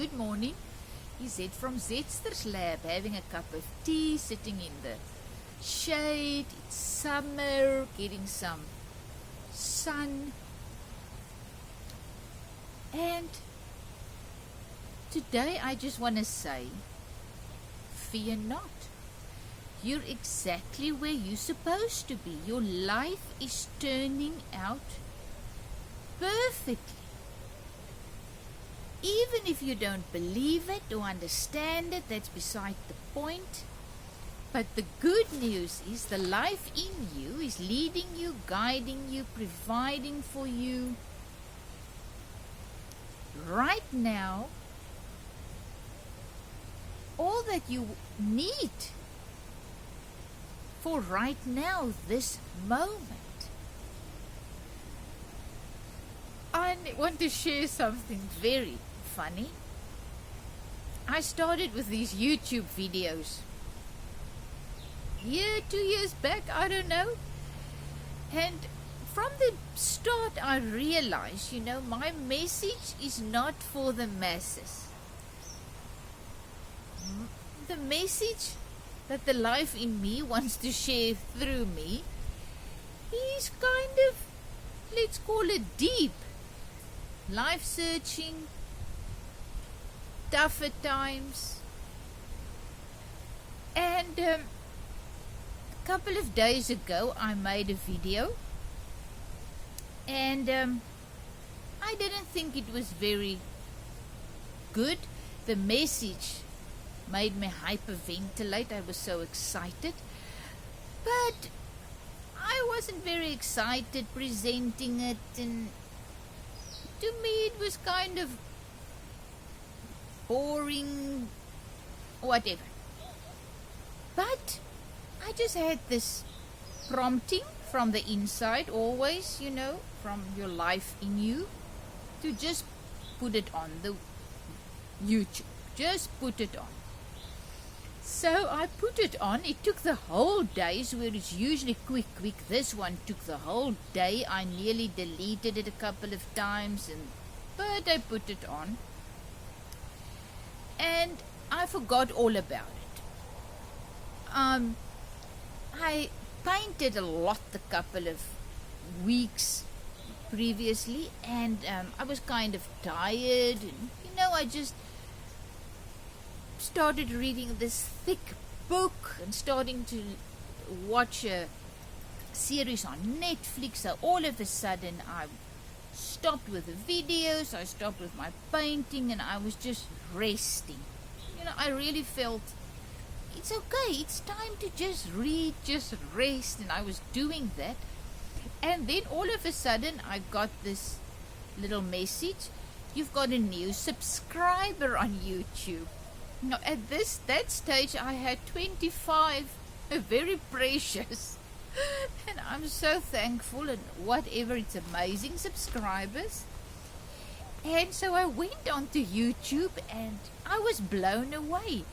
good morning. Is Zed from Zedster's lab having a cup of tea, sitting in the shade. It's summer, getting some sun. And today I just want to say, fear not. You're exactly where you're supposed to be. Your life is turning out perfectly. Even if you don't believe it or understand it, that's beside the point. But the good news is the life in you is leading you, guiding you, providing for you. Right now, all that you need for right now, this moment. I want to share something very funny. I started with these YouTube videos. 2 years back, I don't know. And from the start, I realized, my message is not for the masses. The message that the life in me wants to share through me is kind of, let's call it deep. Life searching, tougher times. And a couple of days ago, I made a video. And I didn't think it was very good. The message made me hyperventilate. I was so excited. But I wasn't very excited presenting it, and to me it was kind of boring, whatever. But I just had this prompting from the inside, always, from your life in you, to just put it on the YouTube. Just put it on. So I put it on. It took the whole day, where it's usually quick. This one took the whole day. I nearly deleted it a couple of times, but I put it on. And I forgot all about it. I painted a lot a couple of weeks previously, and I was kind of tired, and I just started reading this thick book and starting to watch a series on Netflix. So all of a sudden I stopped with the videos, I stopped with my painting, and I was just resting. I really felt it's okay, it's time to just read, just rest, and I was doing that. And then all of a sudden I got this little message: you've got a new subscriber on YouTube. Now, at that stage, I had 25, very precious, and I'm so thankful, and whatever, it's amazing subscribers. And so I went onto YouTube, and I was blown away.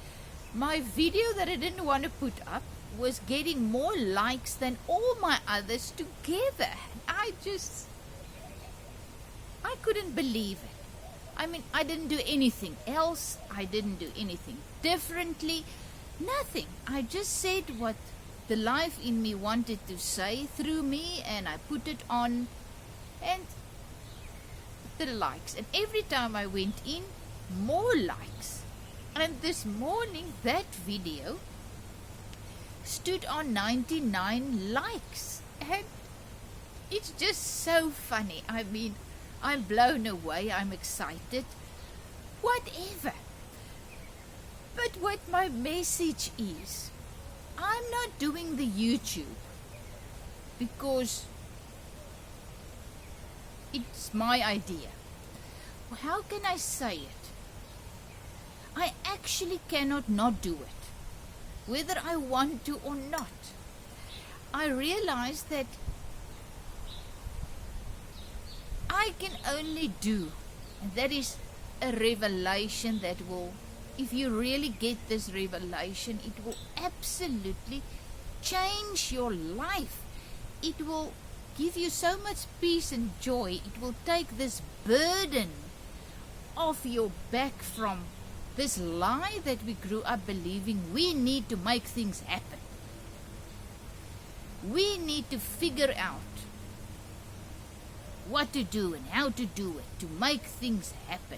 My video that I didn't want to put up was getting more likes than all my others together. I couldn't believe it. I didn't do anything else. I didn't do anything differently. Nothing. I just said what the life in me wanted to say through me, and I put it on, and the likes. And every time I went in, more likes. And this morning, that video stood on 99 likes. And it's just so funny. I'm blown away, I'm excited, whatever. But what my message is, I'm not doing the YouTube because it's my idea. How can I say it? I actually cannot not do it, whether I want to or not. I realize that I can only do, and that is a revelation that will, if you really get this revelation, it will absolutely change your life. It will give you so much peace and joy. It will take this burden off your back from this lie that we grew up believing. We need to make things happen. We need to figure out what to do and how to do it, to make things happen,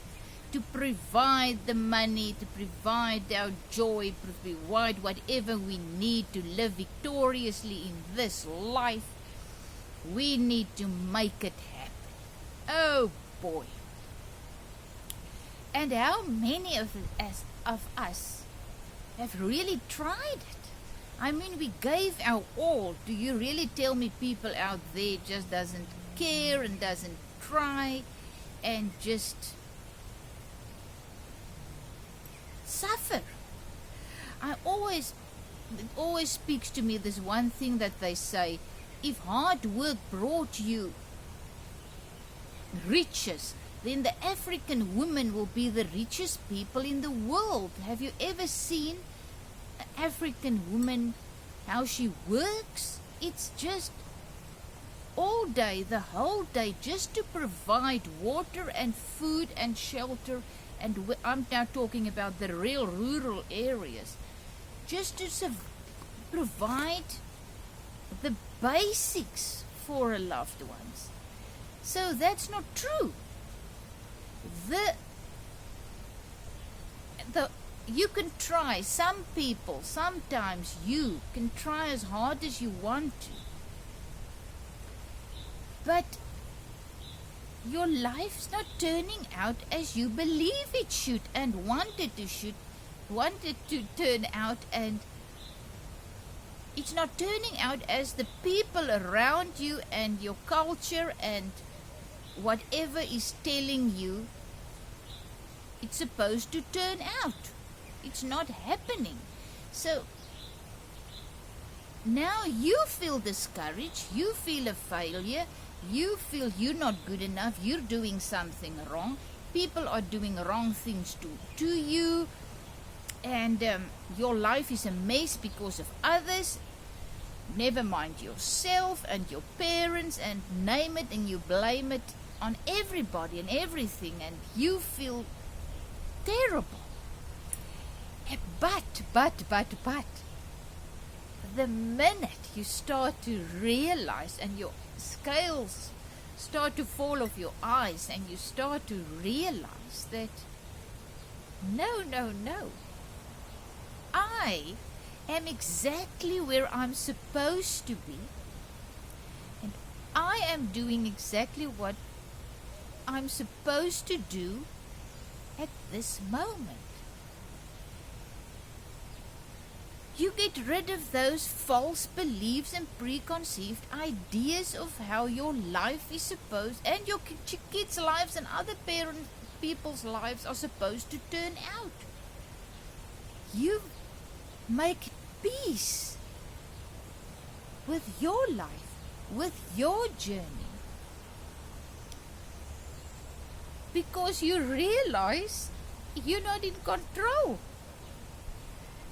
to provide the money, to provide our joy, to provide whatever we need to live victoriously in this life. We need to make it happen. Oh boy. And how many of us have really tried it? I mean, we gave our all. Do you really tell me people out there just doesn't care and doesn't try and just suffer? It always speaks to me, this one thing that they say: if hard work brought you riches, then the African woman will be the richest people in the world. Have you ever seen an African woman, how she works? It's just all day, the whole day, just to provide water and food and shelter. And I'm now talking about the real rural areas, just to provide the basics for her loved ones. So that's not true. You can try. Some people, sometimes you can try as hard as you want to, but your life's not turning out as you believe it should and wanted to turn out, and it's not turning out as the people around you and your culture and whatever is telling you it's supposed to turn out. It's not happening. So now you feel discouraged, you feel a failure, you feel you're not good enough, you're doing something wrong, people are doing wrong things to you, and your life is a mess because of others. Never mind yourself and your parents, and name it, and you blame it on everybody and everything, and you feel terrible. But the minute you start to realize and your scales start to fall off your eyes and you start to realize that no, I am exactly where I'm supposed to be, and I am doing exactly what I'm supposed to do at this moment. You get rid of those false beliefs and preconceived ideas of how your life is supposed, and your kids' lives and other people's lives are supposed to turn out. You make peace with your life, with your journey, because you realize you're not in control.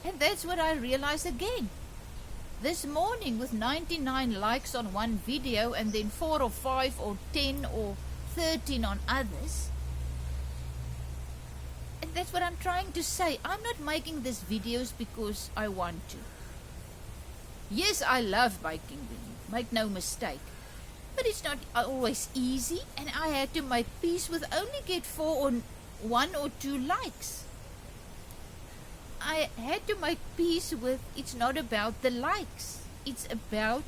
And that's what I realized again this morning with 99 likes on one video and then 4 or 5 or 10 or 13 on others. And that's what I'm trying to say. I'm not making these videos because I want to. Yes, I love making them, make no mistake. But it's not always easy, and I had to make peace with only get 1 or 2 likes. I had to make peace with it's not about the likes. It's about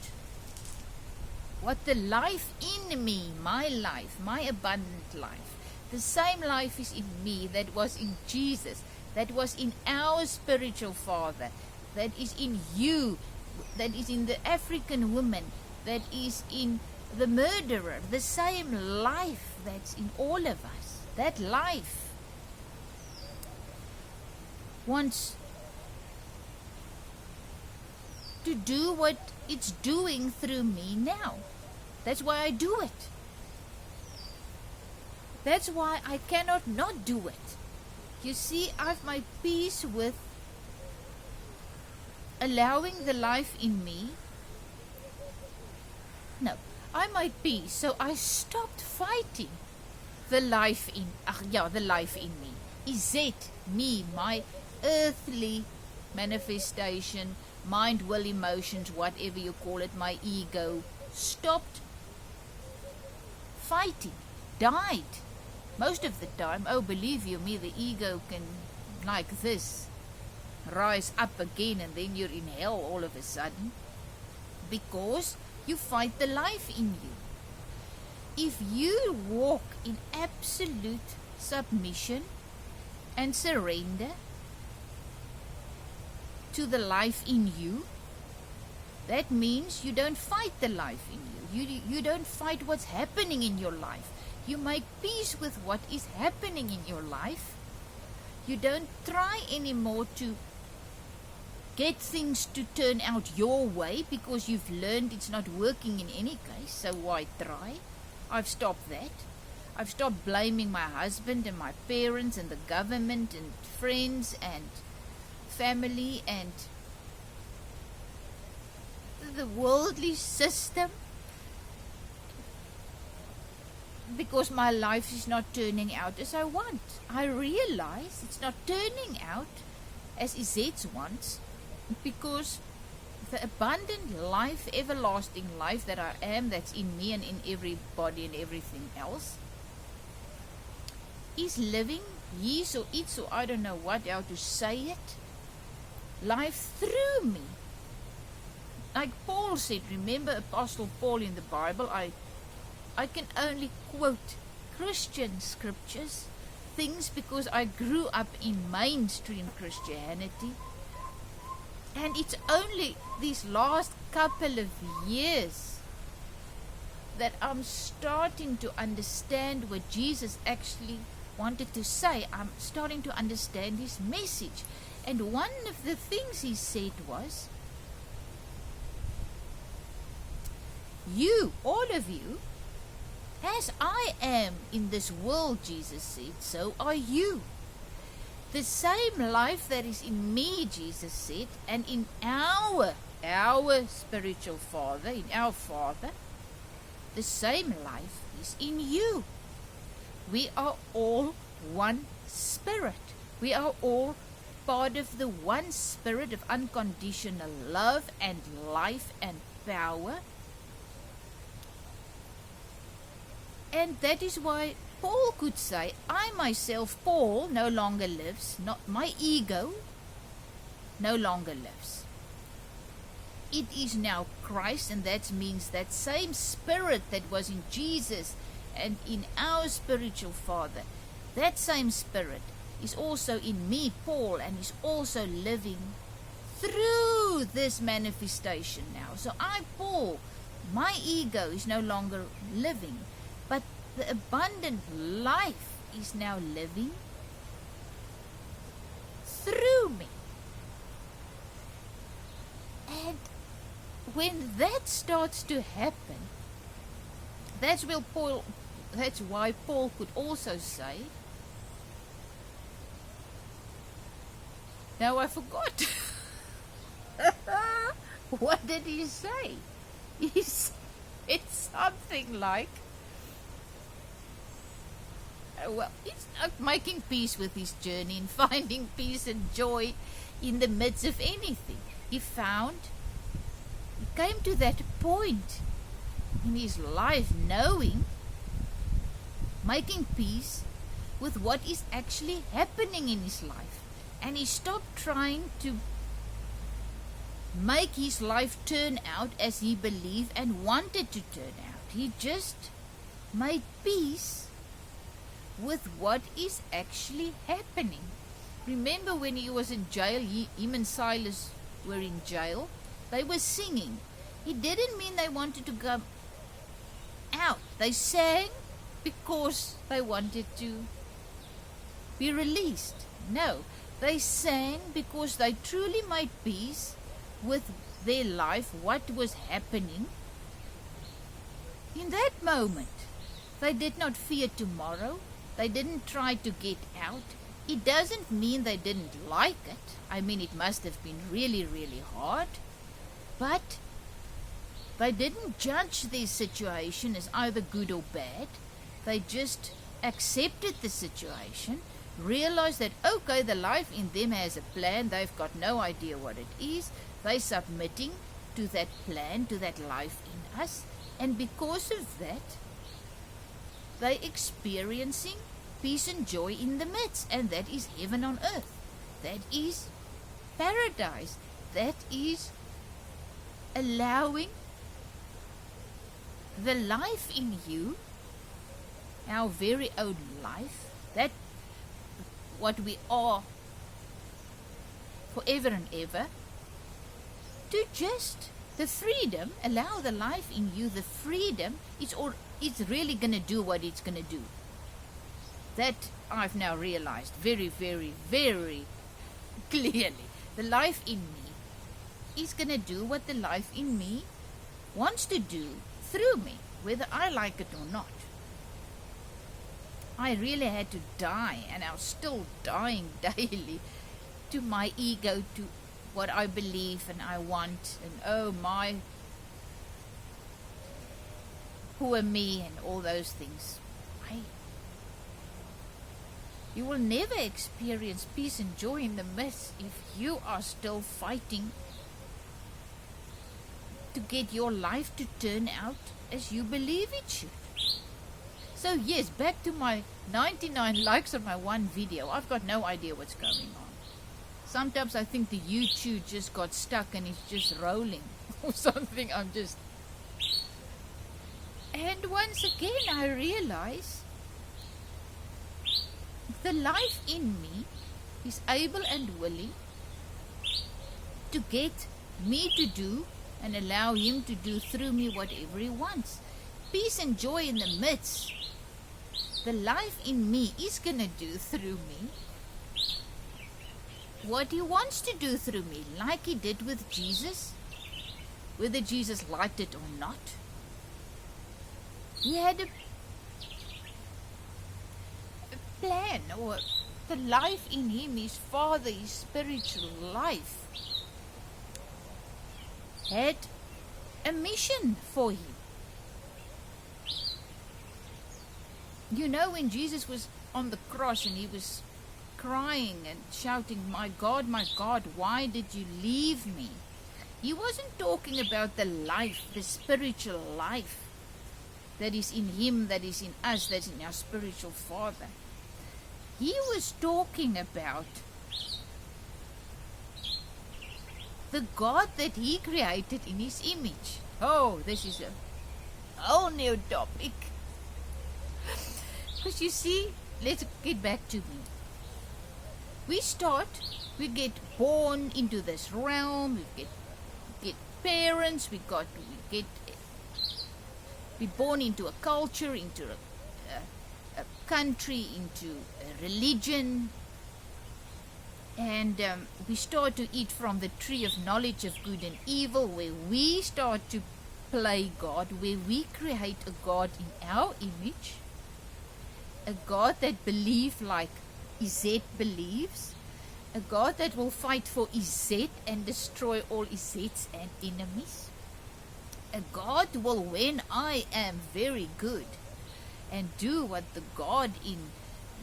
what the life in me, my life, my abundant life, the same life is in me that was in Jesus, that was in our spiritual father, that is in you, that is in the African woman, that is in the murderer, the same life that's in all of us. That life wants to do what it's doing through me now. That's why I do it. That's why I cannot not do it. You see, I've made peace with allowing the life in me. No, I made peace, so I stopped fighting the life in. the life in me. Is it me, my earthly manifestation, mind, will, emotions, whatever you call it, my ego, stopped fighting, died. Most of the time, believe you me, the ego can, like this, rise up again, and then you're in hell all of a sudden, because you fight the life in you. If you walk in absolute submission and surrender to the life in you, that means you don't fight the life in you. You don't fight what's happening in your life. You make peace with what is happening in your life. You don't try anymore to get things to turn out your way, because you've learned it's not working in any case, so why try? I've stopped that. I've stopped blaming my husband and my parents and the government and friends and family and the worldly system, because my life is not turning out as I want. I realize it's not turning out as Izet's wants, because the abundant life, everlasting life that I am, that's in me and in everybody and everything else, is living his or its, or I don't know what, how to say it, life through me. Like Paul said, remember Apostle Paul in the Bible, I can only quote Christian scriptures, things, because I grew up in mainstream Christianity. And it's only these last couple of years that I'm starting to understand what Jesus actually wanted to say. I'm starting to understand his message. And one of the things he said was, you, all of you, as I am in this world, Jesus said, so are you. The same life that is in me, Jesus said, and in our spiritual Father, in our Father, the same life is in you. We are all one spirit. We are all part of the one spirit of unconditional love and life and power. And that is why Paul could say, I myself, Paul, no longer lives, not my ego no longer lives. It is now Christ, and that means that same spirit that was in Jesus and in our spiritual Father, that same spirit is also in me, Paul, and is also living through this manifestation now. So I, Paul, my ego is no longer living, but the abundant life is now living through me. And when that starts to happen, that's why Paul could also say, now I forgot. What did he say? He said something like, well, he's not making peace with his journey and finding peace and joy in the midst of anything. He came to that point in his life knowing, making peace with what is actually happening in his life. And he stopped trying to make his life turn out as he believed and wanted to turn out. He just made peace with what is actually happening. Remember when he was in jail, him and Silas were in jail, they were singing. It didn't mean they wanted to go out. They sang because they wanted to be released. No, they sang because they truly made peace with their life, what was happening in that moment. They did not fear tomorrow. They didn't try to get out. It doesn't mean they didn't like it. I mean, it must have been really, really hard. But they didn't judge their situation as either good or bad. They just accepted the situation, realized that, okay, the life in them has a plan, they've got no idea what it is, they're submitting to that plan, to that life in us, and because of that, they're experiencing peace and joy in the midst, and that is heaven on earth. That is paradise. That is allowing the life in you, our very own life, that what we are forever and ever, to just the freedom, allow the life in you, the freedom, it's really going to do what it's going to do. That I've now realized very, very, very clearly. The life in me is going to do what the life in me wants to do through me, whether I like it or not. I really had to die, and I'm still dying daily, to my ego, to what I believe and I want, and oh my, who am me, and all those things. You will never experience peace and joy in the midst if you are still fighting to get your life to turn out as you believe it should. So yes, back to my 99 likes on my one video. I've got no idea what's going on. Sometimes I think the YouTube just got stuck and it's just rolling or something. And once again I realize the life in me is able and willing to get me to do and allow him to do through me whatever he wants. Peace and joy in the midst. The life in me is going to do through me what he wants to do through me, like he did with Jesus, whether Jesus liked it or not. He had a plan, or the life in him, his Father, his spiritual life, had a mission for him. You know, when Jesus was on the cross and he was crying and shouting, my God, why did you leave me? He wasn't talking about the life, the spiritual life that is in him, that is in us, that's in our spiritual Father. He was talking about the God that he created in his image. Oh, this is a whole new topic. Because you see, let's get back to me. We get born into this realm, we get parents, we're born into a culture, into a country, into a religion, and we start to eat from the tree of knowledge of good and evil, where we start to play God, where we create a God in our image, a God that believes like Izet believes, a God that will fight for Izet and destroy all Izets and enemies, a God will, when I am very good and do what the God in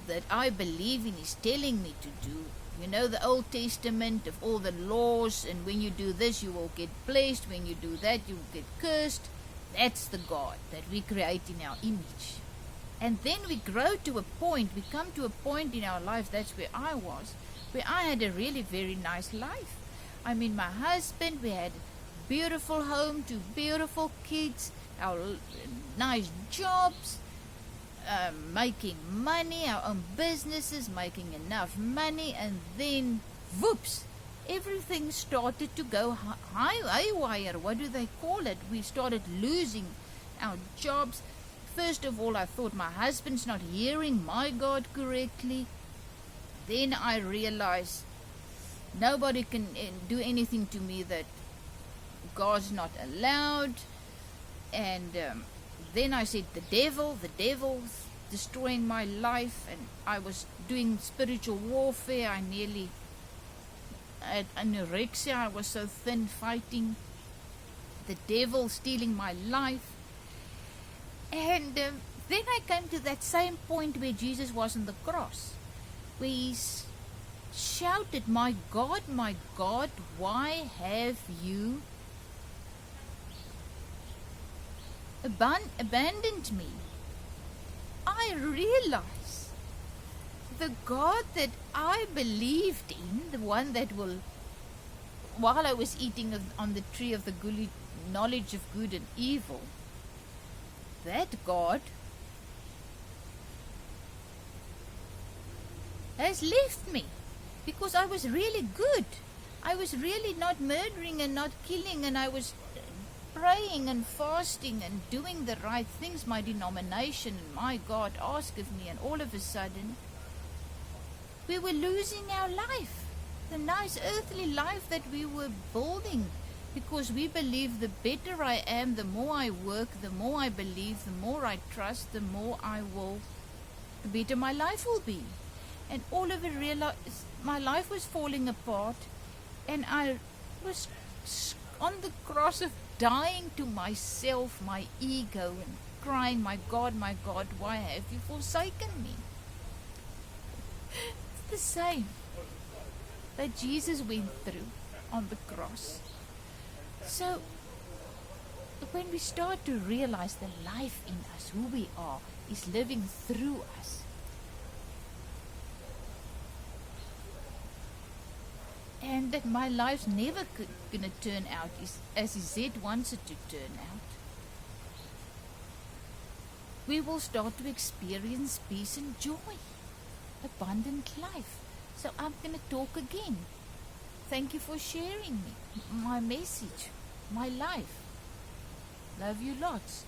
that I believe in is telling me to do. You know, the Old Testament of all the laws, and when you do this you will get blessed, when you do that you will get cursed. That's the God that we create in our image. And then we grow to a point, we come to a point in our lives, that's where I was, where I had a really very nice life. I mean, my husband, we had a beautiful home, 2 beautiful kids, our nice jobs, making money, our own businesses, making enough money, and then, whoops, everything started to go haywire. What do they call it? We started losing our jobs. First of all, I thought my husband's not hearing my God correctly. Then I realized nobody can do anything to me that God's not allowed. And then I said, the devil's destroying my life. And I was doing spiritual warfare. I nearly had anorexia. I was so thin, fighting the devil, stealing my life. And Then I came to that same point where Jesus was on the cross, where he shouted, my God, why have you abandoned me? I realize the God that I believed in, the one that will, while I was eating on the tree of the knowledge of good and evil, that God has left me because I was really good. I was really not murdering and not killing, and I was praying and fasting and doing the right things, my denomination, and my God asked of me, and all of a sudden we were losing our life, the nice earthly life that we were building, because we believe the better I am, the more I work, the more I believe, the more I trust, the better my life will be. And all of it realized my life was falling apart, and I was on the cross of dying to myself, my ego, and crying, my God, why have you forsaken me? It's the same that Jesus went through on the cross. So when we start to realize the life in us, who we are, is living through us, and that my life's never gonna turn out as Z wants it to turn out, we will start to experience peace and joy, abundant life. So I'm gonna talk again. Thank you for sharing my message, my life. Love you lots.